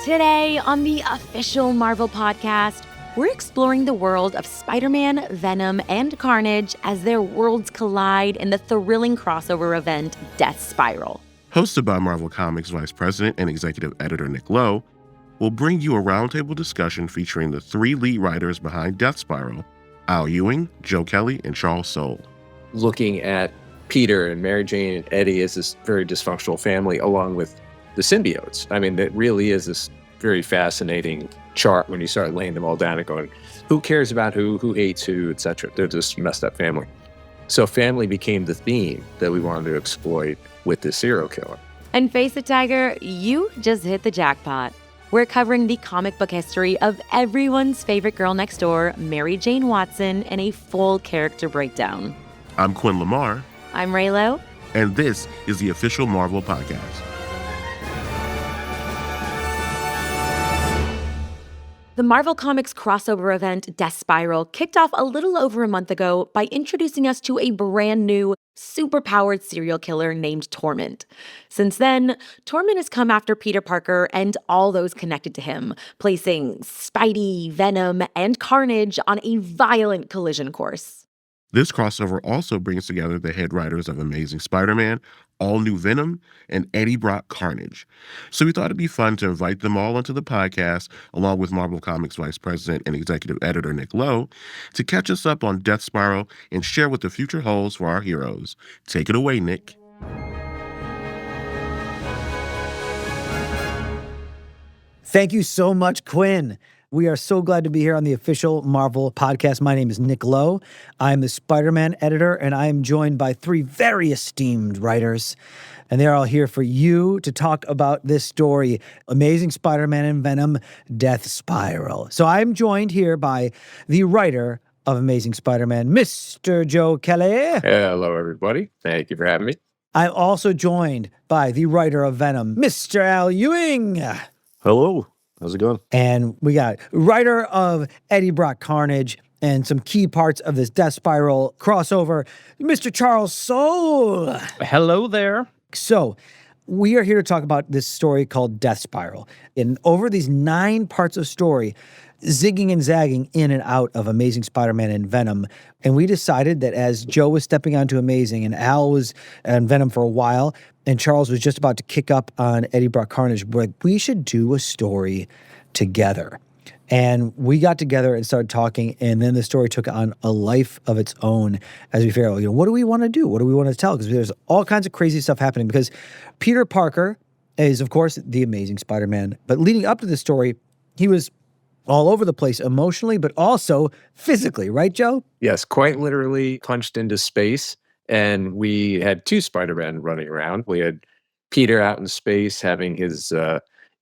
Today on the official Marvel podcast, we're exploring the world of Spider-Man, Venom, and Carnage as their worlds collide in the thrilling crossover event Death Spiral. Hosted by Marvel Comics Vice President and Executive Editor Nick Lowe, we'll bring you a roundtable discussion featuring the three lead writers behind Death Spiral, Ewing, Joe Kelly, and Charles Soule. Looking at Peter and Mary Jane and Eddie as this very dysfunctional family, along with the symbiotes. I mean, that really is this very fascinating chart when you start laying them all down and going, who cares about who hates who, etc. They're just messed up family. So family became the theme that we wanted to exploit with this serial killer. And face it, Tiger, you just hit the jackpot. We're covering the comic book history of everyone's favorite girl next door, Mary Jane Watson, in a full character breakdown. I'm Quinn Lamar. I'm Ray Lowe. And this is the official Marvel podcast. The Marvel Comics crossover event Death Spiral kicked off a little over a month ago by introducing us to a brand new, super-powered serial killer named Torment. Since then, Torment has come after Peter Parker and all those connected to him, placing Spidey, Venom, and Carnage on a violent collision course. This crossover also brings together the head writers of Amazing Spider-Man, All New Venom, and Eddie Brock Carnage. So we thought it'd be fun to invite them all onto the podcast, along with Marvel Comics Vice President and Executive Editor Nick Lowe, to catch us up on Death Spiral and share what the future holds for our heroes. Take it away, Nick. Thank you so much, Quinn. We are so glad to be here on the official Marvel podcast. My name is Nick Lowe. I'm the Spider-Man editor, and I am joined by three very esteemed writers. And they're all here for you to talk about this story, Amazing Spider-Man and Venom, Death Spiral. So I'm joined here by the writer of Amazing Spider-Man, Mr. Joe Kelly. Hello, everybody. Thank you for having me. I'm also joined by the writer of Venom, Mr. Al Ewing. Hello. How's it going? And we got writer of Eddie Brock Carnage and some key parts of this Death Spiral crossover, Mr. Charles Soule. Hello there. So we are here to talk about this story called Death Spiral. And over these 9 parts of story, zigging and zagging in and out of Amazing Spider-Man and Venom. And we decided that as Joe was stepping onto Amazing and Al was on Venom for a while, and Charles was just about to kick up on Eddie Brock Carnage, we're like, we should do a story together. And we got together and started talking, and then the story took on a life of its own as we figured out, what do we want to do? What do we want to tell? Because there's all kinds of crazy stuff happening because Peter Parker is, of course, the Amazing Spider-Man. But leading up to this story, he was all over the place emotionally, but also physically, right, Joe? Yes, quite literally punched into space. And we had 2 Spider-Men running around. We had Peter out in space having his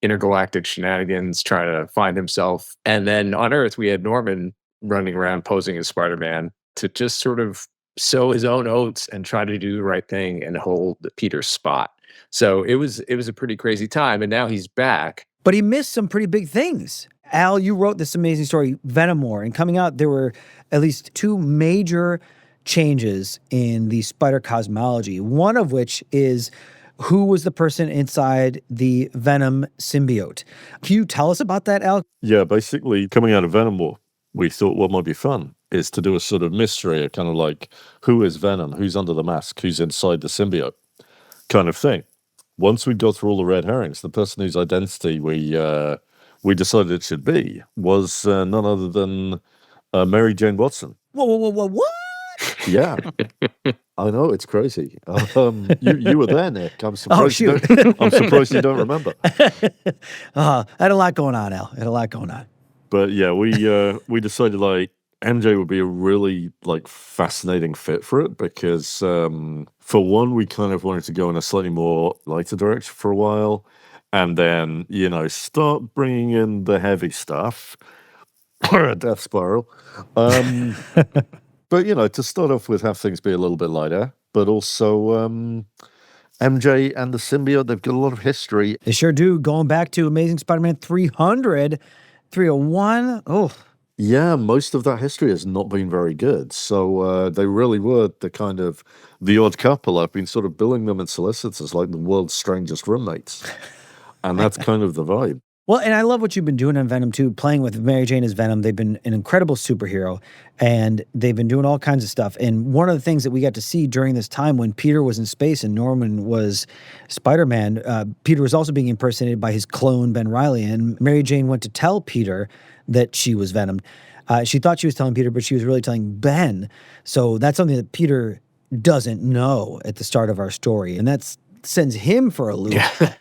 intergalactic shenanigans, trying to find himself. And then on Earth, we had Norman running around posing as Spider-Man to just sort of sow his own oats and try to do the right thing and hold Peter's spot. So it was a pretty crazy time. And now he's back. But he missed some pretty big things. Al, you wrote this amazing story, Venom War, and coming out, there were at least 2 major changes in the spider cosmology, one of which is who was the person inside the Venom symbiote. Can you tell us about that, Al? Yeah, basically, coming out of Venom War, we thought what might be fun is to do a sort of mystery, a kind of like, who is Venom? Who's under the mask? Who's inside the symbiote? Kind of thing. Once we got through all the red herrings, the person whose identity we decided it should be was none other than Mary Jane Watson. What? Yeah. I know, it's crazy. You were there, Nick. I'm surprised, Oh, shoot. I'm surprised you don't remember. I had a lot going on, Al. I had a lot going on. But yeah, we decided like MJ would be a really like fascinating fit for it because for one, we kind of wanted to go in a slightly more lighter direction for a while, and then start bringing in the heavy stuff or a Death Spiral. But to start off with, have things be a little bit lighter, but also MJ and the symbiote, they've got a lot of history. They sure do. Going back to Amazing Spider-Man 300, 301. Oh. Yeah, most of that history has not been very good. So they really were the odd couple. I've been sort of billing them in solicits as like the world's strangest roommates. And that's kind of the vibe. Well, and I love what you've been doing on Venom too, playing with Mary Jane as Venom. They've been an incredible superhero, and they've been doing all kinds of stuff. And one of the things that we got to see during this time when Peter was in space and Norman was Spider-Man, Peter was also being impersonated by his clone, Ben Reilly, and Mary Jane went to tell Peter that she was Venom. She thought she was telling Peter, but she was really telling Ben. So that's something that Peter doesn't know at the start of our story, and that sends him for a loop. Yeah.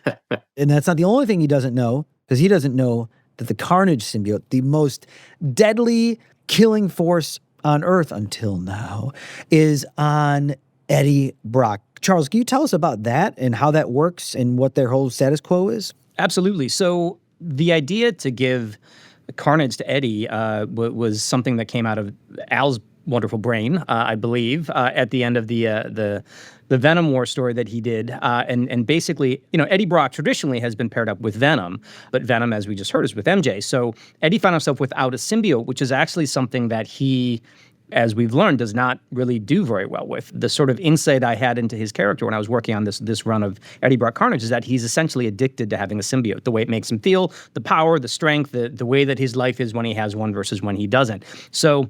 And that's not the only thing he doesn't know, because he doesn't know that the Carnage symbiote, the most deadly killing force on Earth until now, is on Eddie Brock. Charles, can you tell us about that and how that works and what their whole status quo is? Absolutely. So the idea to give Carnage to Eddie was something that came out of Al's wonderful brain, I believe, at the end of the Venom War story that he did. And basically, Eddie Brock traditionally has been paired up with Venom, but Venom, as we just heard, is with MJ. So Eddie found himself without a symbiote, which is actually something that he, as we've learned, does not really do very well with. The sort of insight I had into his character when I was working on this run of Eddie Brock Carnage is that he's essentially addicted to having a symbiote, the way it makes him feel, the power, the strength, the way that his life is when he has one versus when he doesn't. So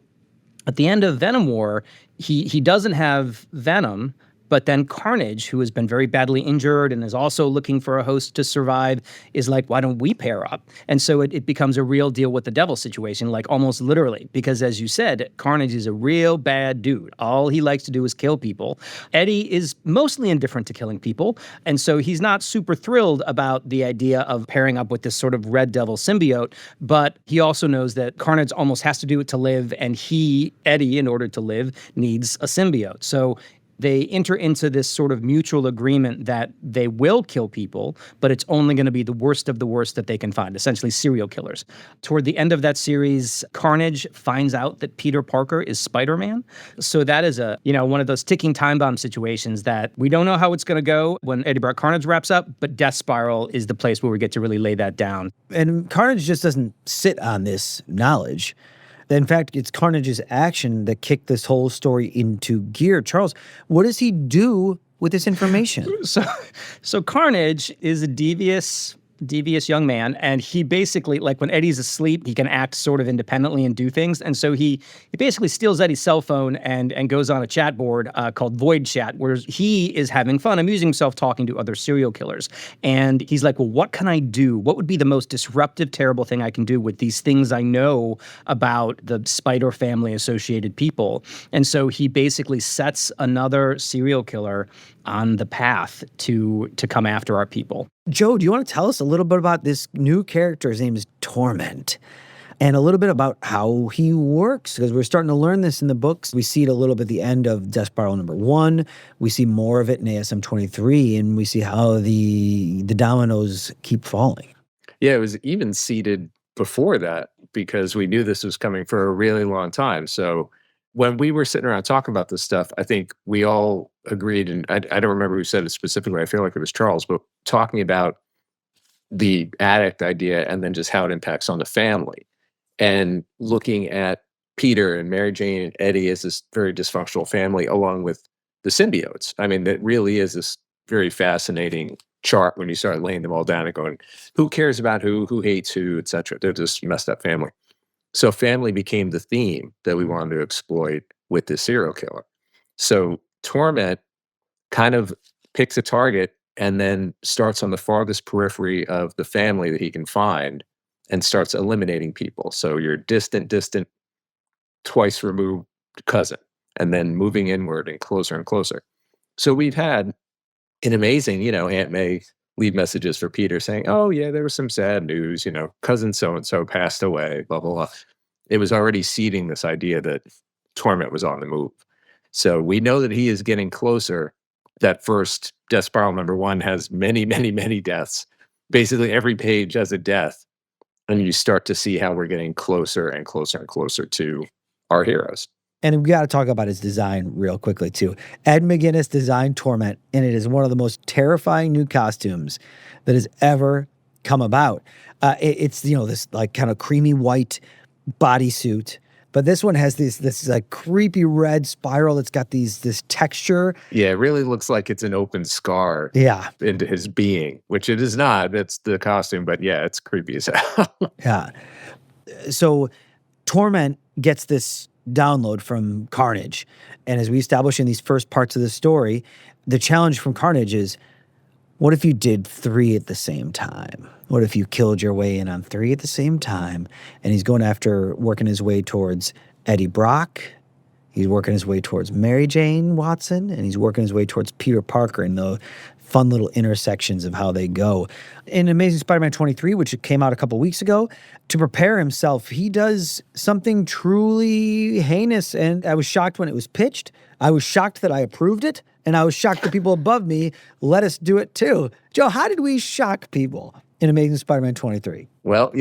at the end of Venom War, he doesn't have Venom, but then Carnage, who has been very badly injured and is also looking for a host to survive, is like, why don't we pair up? And so it becomes a real deal with the devil situation, like almost literally, because as you said, Carnage is a real bad dude. All he likes to do is kill people. Eddie is mostly indifferent to killing people, and so he's not super thrilled about the idea of pairing up with this sort of red devil symbiote, but he also knows that Carnage almost has to do it to live, and Eddie, in order to live, needs a symbiote. So they enter into this sort of mutual agreement that they will kill people, but it's only going to be the worst of the worst that they can find, essentially serial killers. Toward the end of that series, Carnage finds out that Peter Parker is Spider-Man. So that is one of those ticking time bomb situations that we don't know how it's going to go when Eddie Brock Carnage wraps up, but Death Spiral is the place where we get to really lay that down. And Carnage just doesn't sit on this knowledge. In fact, it's Carnage's action that kicked this whole story into gear. Charles, what does he do with this information? So Carnage is a devious young man, and he basically, like when Eddie's asleep, he can act sort of independently and do things. And so he basically steals Eddie's cell phone and goes on a chat board called Void Chat, where he is having fun, amusing himself, talking to other serial killers. And he's like, well, what can I do? What would be the most disruptive, terrible thing I can do with these things I know about the Spider family associated people? And so he basically sets another serial killer on the path to come after our people. Joe, do you want to tell us a little bit about this new character? His name is Torment, and a little bit about how he works, because we're starting to learn this in the books. We see it a little bit at the end of Death Spiral #1. We see more of it in ASM 23, and we see how the dominoes keep falling. Yeah, it was even seeded before that because we knew this was coming for a really long time. So when we were sitting around talking about this stuff, I think we all agreed, and I don't remember who said it specifically. I feel like it was Charles, but talking about the addict idea and then just how it impacts on the family and looking at Peter and Mary Jane and Eddie as this very dysfunctional family along with the symbiotes. I mean, that really is this very fascinating chart when you start laying them all down and going, who cares about who hates who, et cetera. They're just messed up family. So family became the theme that we wanted to exploit with this serial killer. So Torment kind of picks a target and then starts on the farthest periphery of the family that he can find and starts eliminating people. So your distant, twice removed cousin, and then moving inward and closer. So we've had an amazing, Aunt May leave messages for Peter saying, oh yeah, there was some sad news, cousin so-and-so passed away, blah, blah, blah. It was already seeding this idea that Torment was on the move. So we know that he is getting closer. That first Death Spiral #1 has many, many, many deaths. Basically every page has a death. And you start to see how we're getting closer and closer and closer to our heroes. And we got to talk about his design real quickly, too. Ed McGuinness designed Torment, and it is one of the most terrifying new costumes that has ever come about. It's, this like kind of creamy white bodysuit But this one has this like creepy red spiral that's got this texture. Yeah, it really looks like it's an open scar Yeah. into his being, which it is not. It's the costume, but yeah, it's creepy as hell. Yeah. So Torment gets this download from Carnage. And as we establish in these first parts of the story, the challenge from Carnage is, what if you did 3 at the same time? What if you killed your way in on 3 at the same time? And he's going after working his way towards Eddie Brock. He's working his way towards Mary Jane Watson, and he's working his way towards Peter Parker and the fun little intersections of how they go. In Amazing Spider-Man 23, which came out a couple weeks ago, to prepare himself, he does something truly heinous, and I was shocked when it was pitched. I was shocked that I approved it, and I was shocked that people above me let us do it too. Joe, how did we shock people in Amazing Spider-Man 23? Well,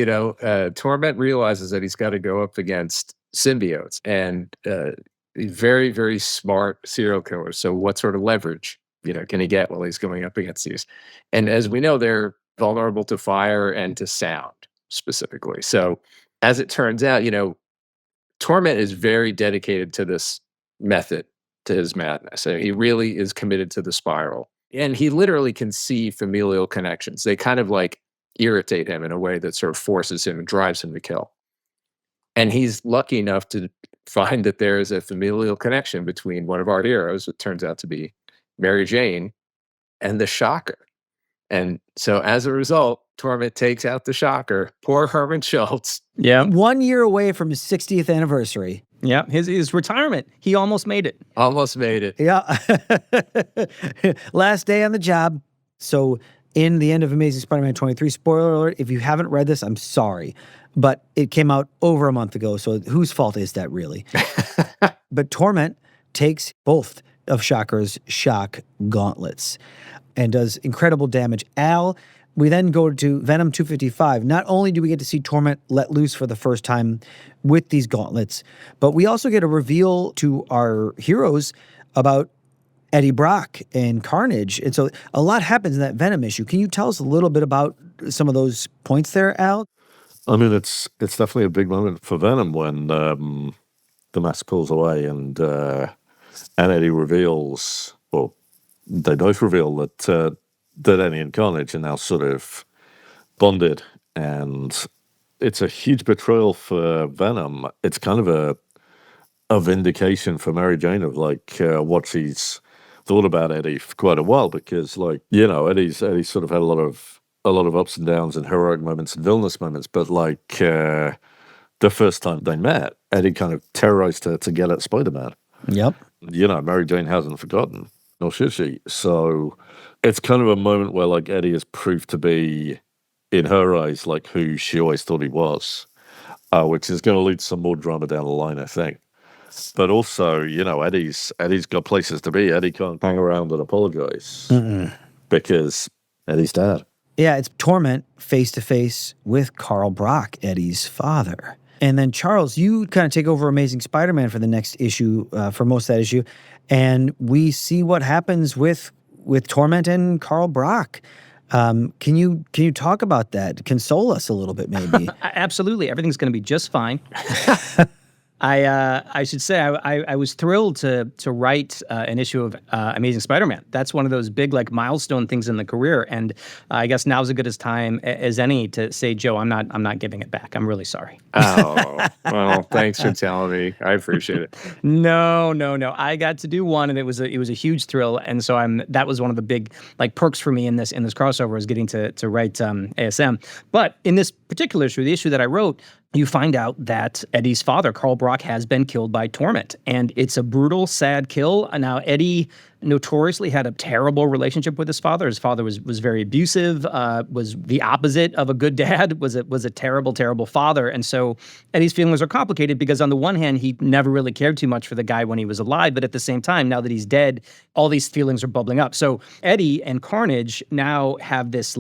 Torment realizes that he's got to go up against symbiotes and very, very smart serial killers. So what sort of leverage, can he get while he's going up against these? And as we know, they're vulnerable to fire and to sound specifically. So as it turns out, Torment is very dedicated to this method, to his madness. So he really is committed to the spiral. And he literally can see familial connections. They kind of like irritate him in a way that sort of forces him and drives him to kill. And he's lucky enough to find that there is a familial connection between one of our heroes, it turns out to be Mary Jane, and the Shocker. And so as a result, Torment takes out the Shocker. Poor Herman Schultz. Yeah. 1 year away from his 60th anniversary. Yeah. His retirement. He almost made it. Almost made it. Yeah. Last day on the job. So in the end of Amazing Spider-Man 23, spoiler alert, if you haven't read this, I'm sorry. But it came out over a month ago, so whose fault is that really? But Torment takes both of Shocker's shock gauntlets and does incredible damage. Al, we then go to Venom 255. Not only do we get to see Torment let loose for the first time with these gauntlets, but we also get a reveal to our heroes about Eddie Brock and Carnage. And so a lot happens in that Venom issue. Can you tell us a little bit about some of those points there, Al? I mean, it's definitely a big moment for Venom when the mask pulls away and Eddie reveals, well, they both reveal that Eddie and Carnage are now sort of bonded, and it's a huge betrayal for Venom. It's kind of a vindication for Mary Jane of what she's thought about Eddie for quite a while, because Eddie's sort of had a lot of ups and downs and heroic moments and villainous moments, but the first time they met, Eddie kind of terrorized her to get at Spider-Man. Yep. Mary Jane hasn't forgotten, nor should she. So it's kind of a moment where Eddie has proved to be, in her eyes, who she always thought he was, which is going to lead to some more drama down the line, I think. But also, Eddie's got places to be. Eddie can't hang around and apologize because Eddie's dead. Yeah, it's Torment face-to-face with Carl Brock, Eddie's father. And then, Charles, you kind of take over Amazing Spider-Man for the next issue, for most of that issue, and we see what happens with Torment and Carl Brock. Can you talk about that? Console us a little bit, maybe. Absolutely. Everything's going to be just fine. I should say I was thrilled to write an issue of Amazing Spider-Man. That's one of those big milestone things in the career, and I guess now's as good as time as any to say, Joe, I'm not giving it back. I'm really sorry. Oh, well, thanks for telling me. I appreciate it. No. I got to do one, and it was a huge thrill, and so that was one of the big perks for me in this crossover, is getting to write ASM. But in this particular issue, the issue that I wrote, you find out that Eddie's father, Carl Brock, has been killed by Torment. And it's a brutal, sad kill. Now, Eddie notoriously had a terrible relationship with his father. His father was very abusive, was the opposite of a good dad, was a terrible, terrible father. And so Eddie's feelings are complicated because on the one hand, he never really cared too much for the guy when he was alive. But at the same time, now that he's dead, all these feelings are bubbling up. So Eddie and Carnage now have this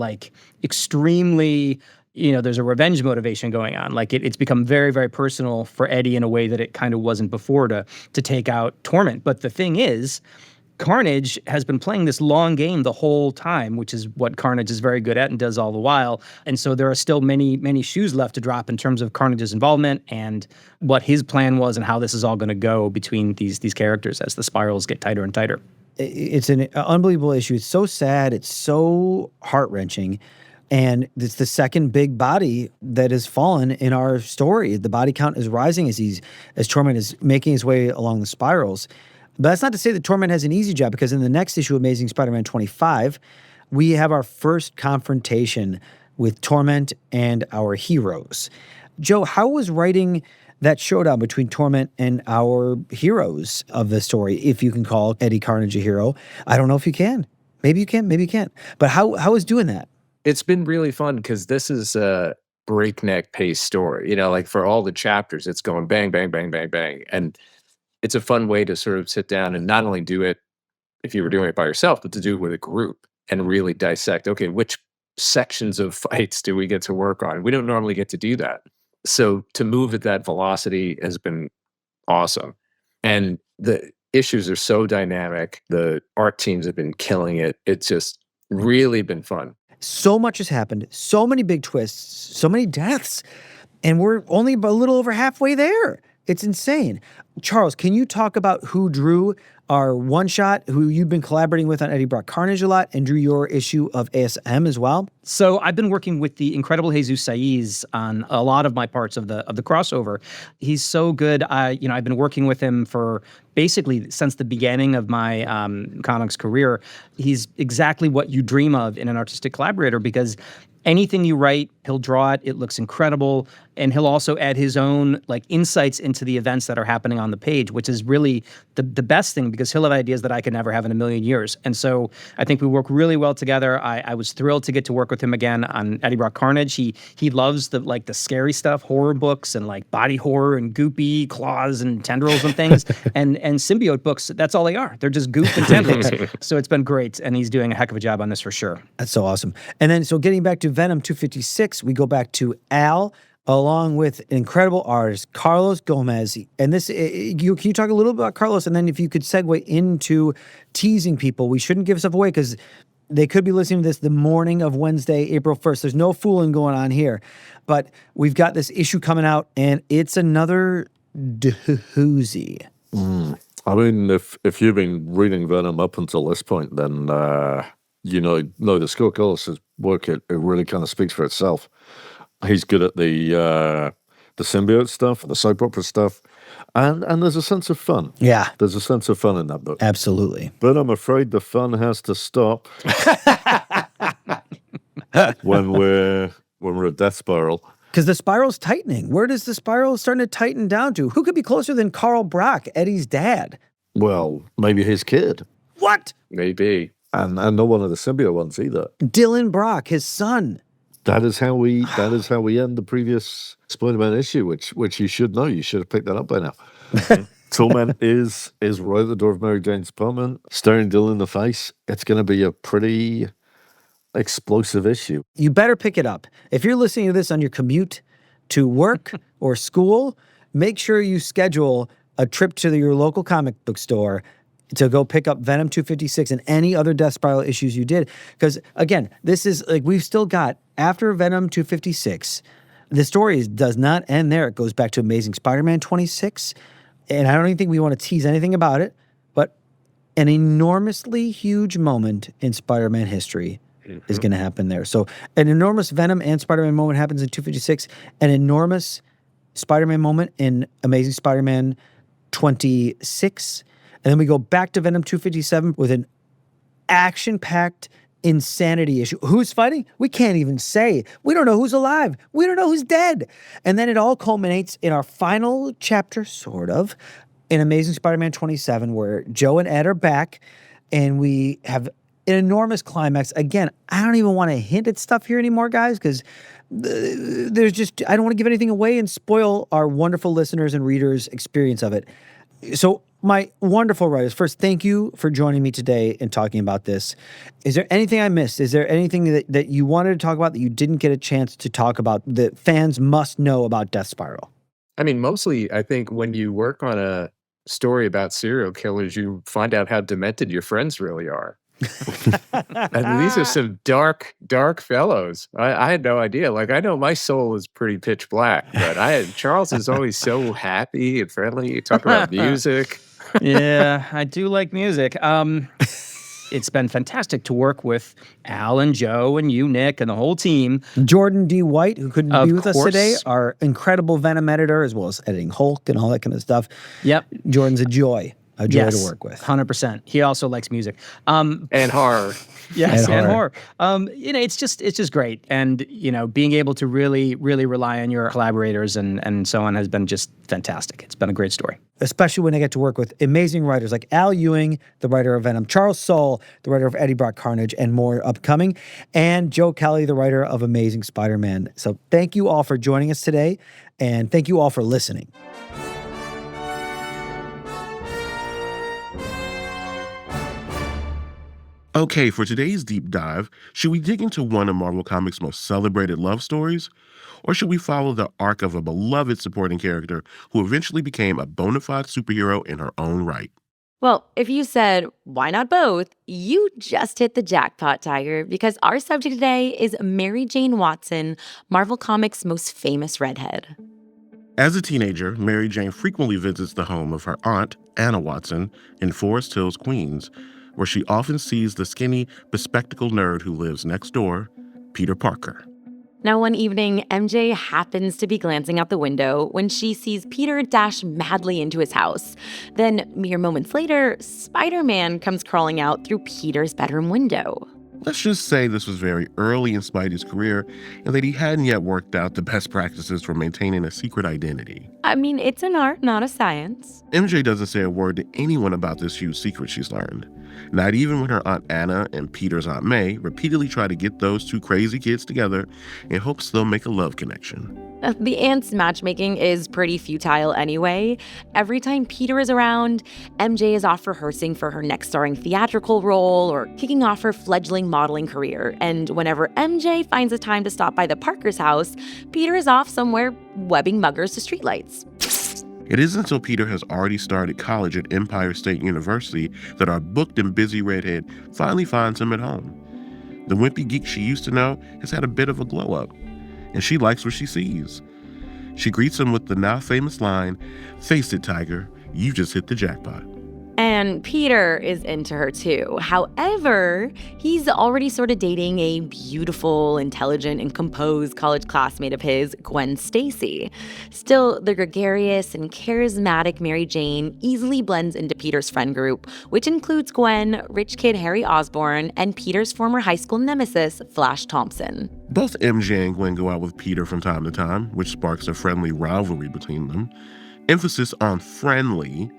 extremely... there's a revenge motivation going on. It's become very, very personal for Eddie in a way that it kind of wasn't before to take out Torment. But the thing is, Carnage has been playing this long game the whole time, which is what Carnage is very good at and does all the while. And so there are still many, many shoes left to drop in terms of Carnage's involvement and what his plan was and how this is all going to go between these characters as the spirals get tighter and tighter. It's an unbelievable issue. It's so sad. It's so heart-wrenching. And it's the second big body that has fallen in our story. The body count is rising as Torment is making his way along the spirals. But that's not to say that Torment has an easy job, because in the next issue of Amazing Spider-Man 25, we have our first confrontation with Torment and our heroes. Joe, how was writing that showdown between Torment and our heroes of the story, if you can call Eddie Carnage a hero? I don't know if you can. Maybe you can, maybe you can't. But how is doing that? It's been really fun because this is a breakneck pace story. Like for all the chapters, it's going bang, bang, bang, bang, bang. And it's a fun way to sort of sit down and not only do it if you were doing it by yourself, but to do it with a group and really dissect, okay, which sections of fights do we get to work on? We don't normally get to do that. So to move at that velocity has been awesome. And the issues are so dynamic. The art teams have been killing it. It's just really been fun. So much has happened, so many big twists, so many deaths, and we're only a little over halfway there. It's insane. Charles, can you talk about who drew our one-shot, who you've been collaborating with on Eddie Brock Carnage a lot, and drew your issue of ASM as well? So I've been working with the incredible Jesus Saiz on a lot of my parts of the crossover. He's so good. I've been working with him for basically since the beginning of my comics career. He's exactly what you dream of in an artistic collaborator, because anything you write, he'll draw it. It looks incredible. And he'll also add his own insights into the events that are happening on the page, which is really the best thing, because he'll have ideas that I could never have in a million years. And so I think we work really well together. I was thrilled to get to work with him again on Eddie Brock Carnage. He loves the scary stuff, horror books and body horror and goopy claws and tendrils and things. and symbiote books, that's all they are. They're just goop and tendrils. So it's been great. And he's doing a heck of a job on this for sure. That's so awesome. And then, so getting back to Venom 256, we go back to Al, along with an incredible artist, Carlos Gomez. And this, can you talk a little bit about Carlos? And then if you could segue into teasing people, we shouldn't give stuff away because they could be listening to this the morning of Wednesday, April 1st. There's no fooling going on here. But we've got this issue coming out, and it's another doozy. I mean, if you've been reading Venom up until this point, then the Scott Carlos's work, it really kind of speaks for itself. He's good at the symbiote stuff, the soap opera stuff, and there's a sense of fun. Yeah. There's a sense of fun in that book. Absolutely. But I'm afraid the fun has to stop when we're at Death Spiral. Because the spiral's tightening. Where does the spiral starting to tighten down to? Who could be closer than Carl Brock, Eddie's dad? Well, maybe his kid. What? Maybe. And not one of the symbiote ones either. Dylan Brock, his son. That is how we end the previous Spider-Man issue, which you should know. You should have picked that up by now. Torment is right at the door of Mary Jane's apartment, staring Dylan in the face. It's going to be a pretty explosive issue. You better pick it up. If you're listening to this on your commute to work or school, make sure you schedule a trip to your local comic book store to go pick up Venom 256 and any other Death Spiral issues you did. Because, again, this is, we've still got, after Venom 256, the story does not end there. It goes back to Amazing Spider-Man 26, and I don't even think we want to tease anything about it, but an enormously huge moment in Spider-Man history is going to happen there. So an enormous Venom and Spider-Man moment happens in 256, an enormous Spider-Man moment in Amazing Spider-Man 26, and then we go back to Venom 257 with an action-packed insanity issue. Who's fighting? We can't even say. We don't know who's alive. We don't know who's dead. And then it all culminates in our final chapter, sort of, in Amazing Spider-Man 27, where Joe and Ed are back, and we have an enormous climax. Again, I don't even want to hint at stuff here anymore, guys, because there's just, I don't want to give anything away and spoil our wonderful listeners and readers' experience of it. So, my wonderful writers, first, thank you for joining me today and talking about this. Is there anything I missed? Is there anything that you wanted to talk about that you didn't get a chance to talk about that fans must know about Death Spiral? I mean, mostly, I think when you work on a story about serial killers, you find out how demented your friends really are. And these are some dark, dark fellows. I had no idea. Like, I know my soul is pretty pitch black, but Charles is always so happy and friendly. You talk about music. Yeah, I do like music. It's been fantastic to work with Al and Joe and you, Nick, and the whole team. Jordan D. White, who couldn't Of be with us course. today, our incredible Venom editor, as well as editing Hulk and all that kind of stuff. Yep. Jordan's a joy Yes, to work with. 100%. He also likes music. And horror. Yes, And and horror. It's just great. And, being able to really, really rely on your collaborators and so on has been just fantastic. It's been a great story. Especially when I get to work with amazing writers like Al Ewing, the writer of Venom, Charles Soule, the writer of Eddie Brock Carnage, and more upcoming, and Joe Kelly, the writer of Amazing Spider-Man. So thank you all for joining us today, and thank you all for listening. Okay, for today's deep dive, should we dig into one of Marvel Comics' most celebrated love stories? Or should we follow the arc of a beloved supporting character who eventually became a bona fide superhero in her own right? Well, if you said, why not both? You just hit the jackpot, Tiger, because our subject today is Mary Jane Watson, Marvel Comics' most famous redhead. As a teenager, Mary Jane frequently visits the home of her aunt, Anna Watson, in Forest Hills, Queens, where she often sees the skinny, bespectacled nerd who lives next door, Peter Parker. Now, one evening, MJ happens to be glancing out the window when she sees Peter dash madly into his house. Then, mere moments later, Spider-Man comes crawling out through Peter's bedroom window. Let's just say this was very early in Spidey's career and that he hadn't yet worked out the best practices for maintaining a secret identity. I mean, it's an art, not a science. MJ doesn't say a word to anyone about this huge secret she's learned. Not even when her Aunt Anna and Peter's Aunt May repeatedly try to get those two crazy kids together in hopes they'll make a love connection. The aunt's matchmaking is pretty futile anyway. Every time Peter is around, MJ is off rehearsing for her next starring theatrical role or kicking off her fledgling modeling career. And whenever MJ finds a time to stop by the Parker's house, Peter is off somewhere webbing muggers to streetlights. It isn't until Peter has already started college at Empire State University that our booked and busy redhead finally finds him at home. The wimpy geek she used to know has had a bit of a glow up, and she likes what she sees. She greets him with the now famous line, "Face it, Tiger, you just hit the jackpot." And Peter is into her too. However, he's already sort of dating a beautiful, intelligent, and composed college classmate of his, Gwen Stacy. Still, the gregarious and charismatic Mary Jane easily blends into Peter's friend group, which includes Gwen, rich kid Harry Osborn, and Peter's former high school nemesis, Flash Thompson. Both MJ and Gwen go out with Peter from time to time, which sparks a friendly rivalry between them. Emphasis on friendly.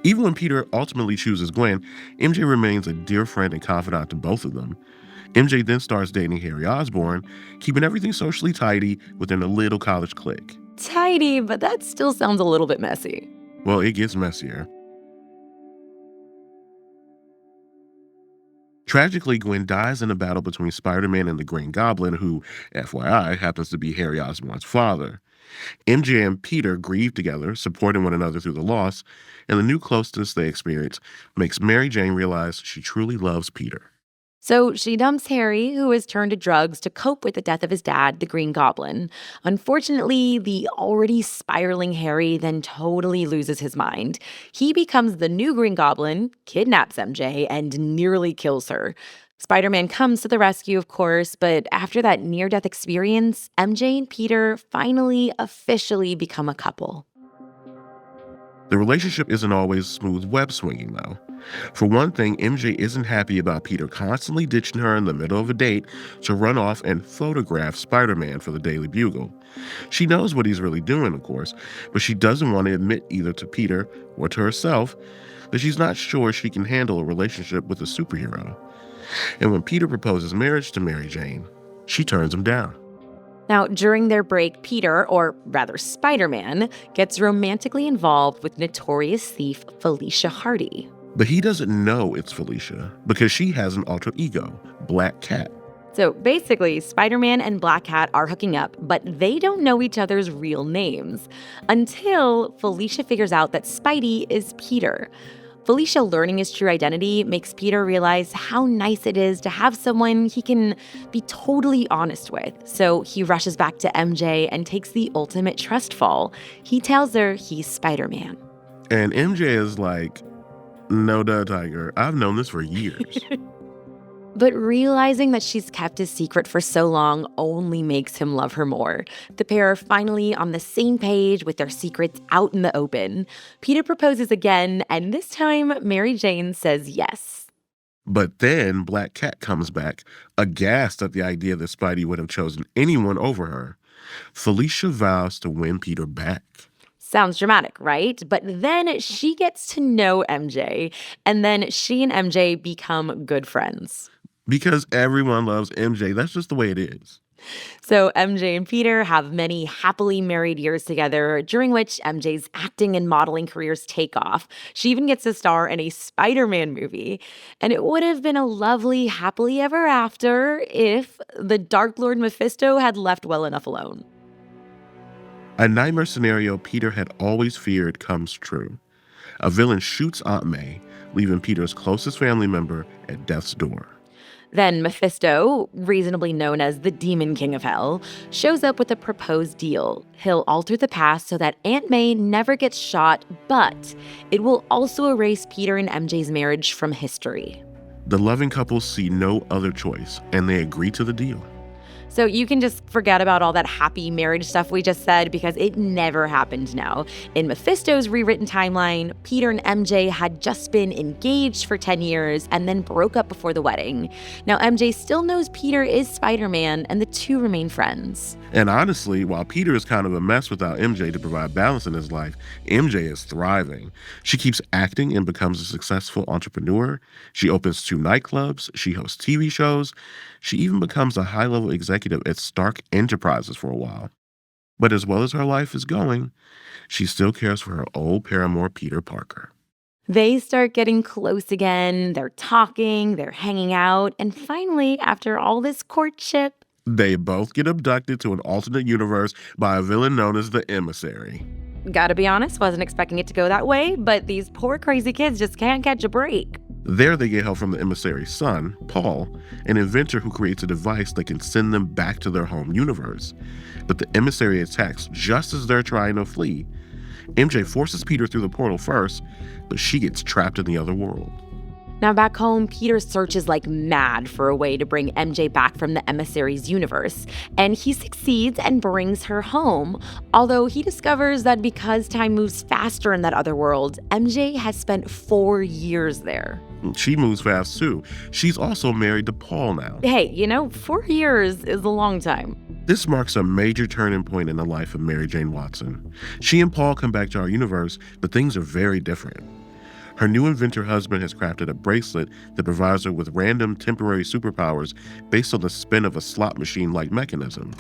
Even when Peter ultimately chooses Gwen, MJ remains a dear friend and confidant to both of them. MJ then starts dating Harry Osborn, keeping everything socially tidy within a little college clique. Tidy, but that still sounds a little bit messy. Well, it gets messier. Tragically, Gwen dies in a battle between Spider-Man and the Green Goblin, who, FYI, happens to be Harry Osborn's father. MJ and Peter grieve together, supporting one another through the loss, and the new closeness they experience makes Mary Jane realize she truly loves Peter. So she dumps Harry, who has turned to drugs to cope with the death of his dad, the Green Goblin. Unfortunately, the already spiraling Harry then totally loses his mind. He becomes the new Green Goblin, kidnaps MJ, and nearly kills her. Spider-Man comes to the rescue, of course, but after that near-death experience, MJ and Peter finally officially become a couple. The relationship isn't always smooth web swinging, though. For one thing, MJ isn't happy about Peter constantly ditching her in the middle of a date to run off and photograph Spider-Man for the Daily Bugle. She knows what he's really doing, of course, but she doesn't want to admit either to Peter or to herself that she's not sure she can handle a relationship with a superhero. And when Peter proposes marriage to Mary Jane, she turns him down. Now, during their break, Peter, or rather Spider-Man, gets romantically involved with notorious thief Felicia Hardy. But he doesn't know it's Felicia because she has an alter ego, Black Cat. So basically, Spider-Man and Black Cat are hooking up, but they don't know each other's real names until Felicia figures out that Spidey is Peter. Felicia learning his true identity makes Peter realize how nice it is to have someone he can be totally honest with. So he rushes back to MJ and takes the ultimate trust fall. He tells her he's Spider-Man. And MJ is like, no, duh, Tiger. I've known this for years. But realizing that she's kept his secret for so long only makes him love her more. The pair are finally on the same page with their secrets out in the open. Peter proposes again, and this time Mary Jane says yes. But then Black Cat comes back, aghast at the idea that Spidey would have chosen anyone over her. Felicia vows to win Peter back. Sounds dramatic, right? But then she gets to know MJ, and then she and MJ become good friends. Because everyone loves MJ. That's just the way it is. So MJ and Peter have many happily married years together, during which MJ's acting and modeling careers take off. She even gets to star in a Spider-Man movie. And it would have been a lovely happily ever after if the Dark Lord Mephisto had left well enough alone. A nightmare scenario Peter had always feared comes true. A villain shoots Aunt May, leaving Peter's closest family member at death's door. Then Mephisto, reasonably known as the Demon King of Hell, shows up with a proposed deal. He'll alter the past so that Aunt May never gets shot, but it will also erase Peter and MJ's marriage from history. The loving couple see no other choice, and they agree to the deal. So you can just forget about all that happy marriage stuff we just said because it never happened now. In Mephisto's rewritten timeline, Peter and MJ had just been engaged for 10 years and then broke up before the wedding. Now MJ still knows Peter is Spider-Man and the two remain friends. And honestly, while Peter is kind of a mess without MJ to provide balance in his life, MJ is thriving. She keeps acting and becomes a successful entrepreneur. She opens 2 nightclubs. She hosts TV shows. She even becomes a high-level executive at Stark Enterprises for a while. But as well as her life is going, she still cares for her old paramour, Peter Parker. They start getting close again. They're talking, they're hanging out, and finally, after all this courtship, they both get abducted to an alternate universe by a villain known as the Emissary. Gotta be honest, wasn't expecting it to go that way, but these poor crazy kids just can't catch a break. There they get help from the emissary's son, Paul, an inventor who creates a device that can send them back to their home universe. But the emissary attacks just as they're trying to flee. MJ forces Peter through the portal first, but she gets trapped in the other world. Now back home, Peter searches like mad for a way to bring MJ back from the emissary's universe, and he succeeds and brings her home. Although he discovers that because time moves faster in that other world, MJ has spent 4 years there. She moves fast too. She's also married to Paul now. Hey, 4 years is a long time. This marks a major turning point in the life of Mary Jane Watson. She and Paul come back to our universe, but things are very different. Her new inventor husband has crafted a bracelet that provides her with random temporary superpowers based on the spin of a slot machine-like mechanism.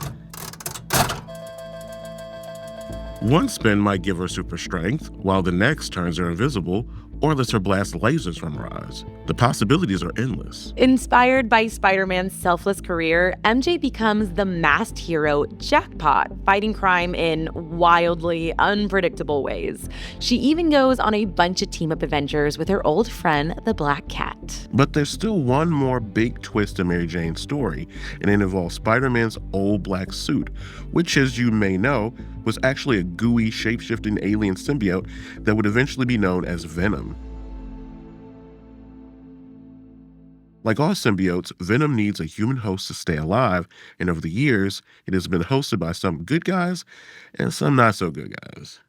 One spin might give her super strength, while the next turns her invisible or lets her blast lasers from her eyes. The possibilities are endless. Inspired by Spider-Man's selfless career, MJ becomes the masked hero Jackpot, fighting crime in wildly unpredictable ways. She even goes on a bunch of team-up adventures with her old friend, the Black Cat. But there's still one more big twist in Mary Jane's story, and it involves Spider-Man's old black suit, which, as you may know, was actually a gooey, shape-shifting alien symbiote that would eventually be known as Venom. Like all symbiotes, Venom needs a human host to stay alive, and over the years, it has been hosted by some good guys and some not so good guys.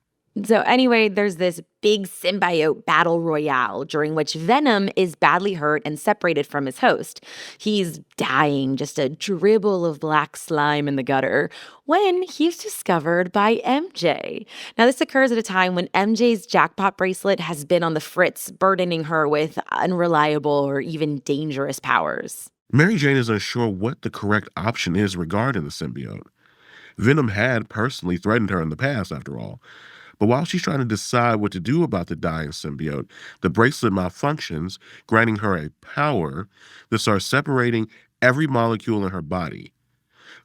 So anyway, there's this big symbiote battle royale during which Venom is badly hurt and separated from his host. He's dying, just a dribble of black slime in the gutter, when he's discovered by MJ. Now, this occurs at a time when MJ's jackpot bracelet has been on the fritz, burdening her with unreliable or even dangerous powers. Mary Jane is unsure what the correct option is regarding the symbiote. Venom had personally threatened her in the past, after all. But while she's trying to decide what to do about the dying symbiote, the bracelet malfunctions, granting her a power that starts separating every molecule in her body.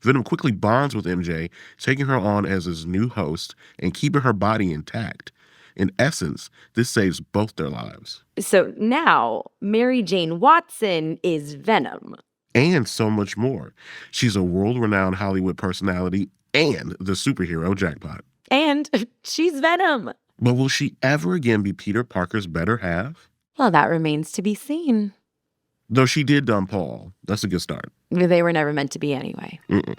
Venom quickly bonds with MJ, taking her on as his new host and keeping her body intact. In essence, this saves both their lives. So now, Mary Jane Watson is Venom. And so much more. She's a world-renowned Hollywood personality and the superhero jackpot. And she's Venom. But will she ever again be Peter Parker's better half? Well, that remains to be seen. Though she did dump Paul. That's a good start. They were never meant to be anyway. Mm-mm.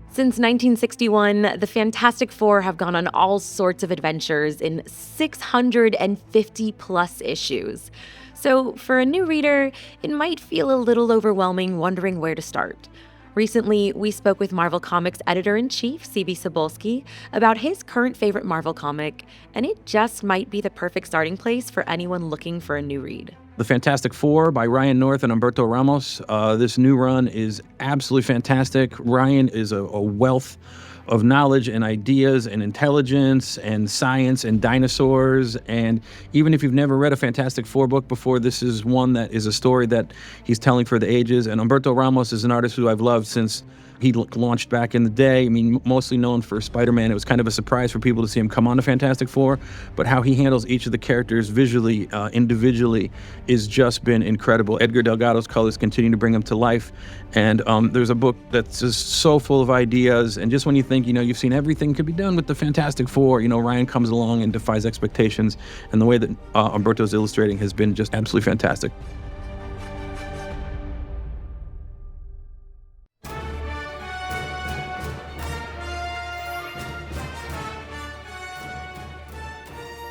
Since 1961, the Fantastic Four have gone on all sorts of adventures in 650-plus issues. So for a new reader, it might feel a little overwhelming wondering where to start. Recently, we spoke with Marvel Comics editor-in-chief C.B. Cebulski about his current favorite Marvel comic, and it just might be the perfect starting place for anyone looking for a new read. The Fantastic Four by Ryan North and Humberto Ramos. This new run is absolutely fantastic. Ryan is a wealth of knowledge and ideas and intelligence and science and dinosaurs. And even if you've never read a Fantastic Four book before, this is one that is a story that he's telling for the ages. And Humberto Ramos is an artist who I've loved since he launched back in the day. I mean, mostly known for Spider-Man. It was kind of a surprise for people to see him come on to Fantastic Four, but how he handles each of the characters visually, individually, is just been incredible. Edgar Delgado's colors continue to bring him to life. And there's a book that's just so full of ideas. And just when you think, you've seen everything could be done with the Fantastic Four, Ryan comes along and defies expectations. And the way that Humberto's illustrating has been just absolutely fantastic.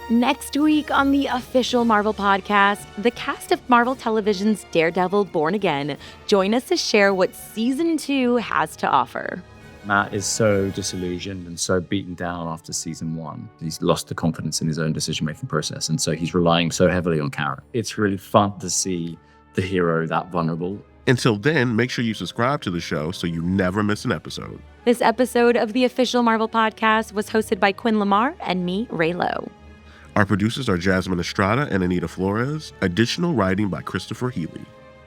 Next week on the official Marvel podcast, the cast of Marvel Television's Daredevil Born Again join us to share what Season 2 has to offer. Matt is so disillusioned and so beaten down after Season 1. He's lost the confidence in his own decision-making process, and so he's relying so heavily on Kara. It's really fun to see the hero that vulnerable. Until then, make sure you subscribe to the show so you never miss an episode. This episode of the official Marvel podcast was hosted by Quinn Lamar and me, Ray Lowe. Our producers are Jasmine Estrada and Anita Flores. Additional writing by Christopher Healy.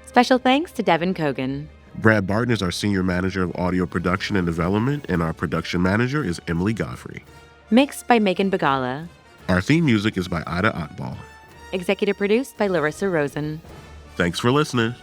Special thanks to Devin Kogan. Brad Barton is our senior manager of audio production and development, and our production manager is Emily Godfrey. Mixed by Megan Bagala. Our theme music is by Ida Otball. Executive produced by Larissa Rosen. Thanks for listening.